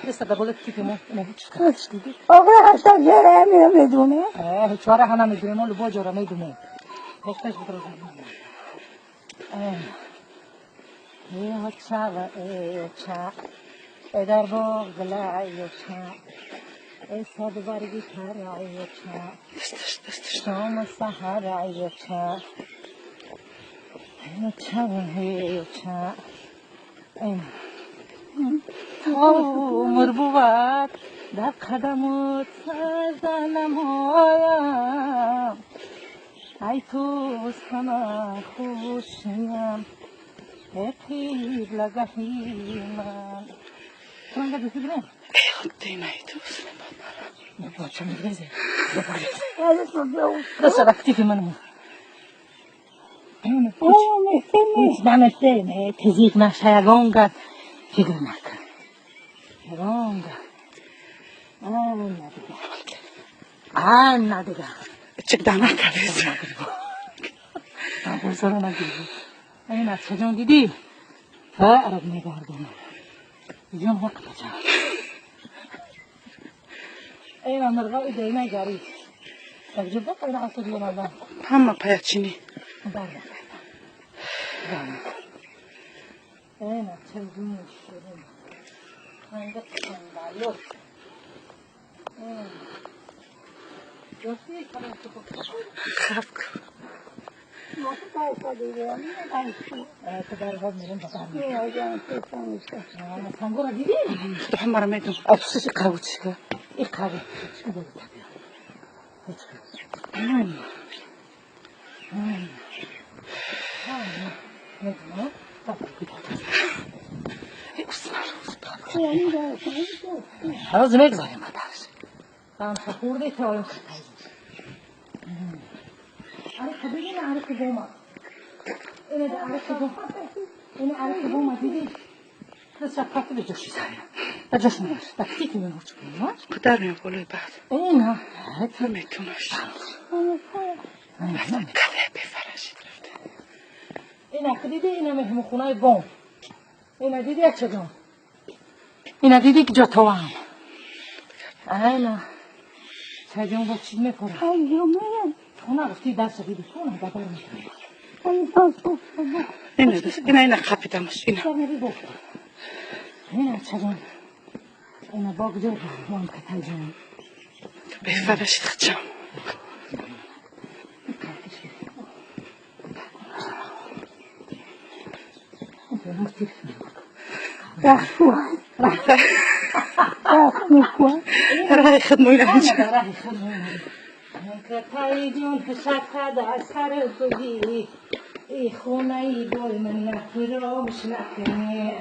لسه ده بقولك كيف ما بتشتغلش دي. آقا حتی جره میدونه. چهار هم نمیدونه مال با جره میدونه. هیچ بدرو. ای چا در باغ بلای چا ای صد برگی کرای چا شام سحر ای چا ای چا ای چا عمر بود در قدمت زنم هایم ای تو سنا خوشیم ای پیر لگهی من من قد بسیدم خدای میدوست نبود چه میگذه دست رفتی که منو نمیشه تزیق نشه یگانگه فکر نکن یگانگه نه دیگه چک دانه کردی من سر نگیری این از چجون دیدی عرب نگردم جون حق بچه این مرغا ایده نگاری تجربه این اصلی نبود همه پیچینی این چجون شدیم خنده خندالوس رفتی کنم خاف پدر باز میرم سنگو را دیدی؟ تو هم مرا میدون افسوس قهوه چیکار؟ این قهوه چی داری تبیا؟ میدونم هنوز نگذاریم مدرس هم خورده که آیم خطایی عرق بگیم عرق بوما اینه ده عرق بوما اینه عرق بوما دیدی بس شکاتی به جوشی سریم به جوش میرش دکتی که میمون چکنیم پدر میم بولوی بعد اینه میتونش کله بفرشید رفته اینه که دیدی اینه مهمون خونای بوم اینه دیدی یک چگم اینه دیدی که جا تو هم اینه چگم با چی میکنه تو نرفتی دست دیدی تو نه دبر میکنی اینه خپیدمش اینه چگم اینه باگ جا هم کتای جون بفرشید خچم راه خدموی لحجه کتای جون شکد از سر توی ای خونه ای گل من نفرامش نکنی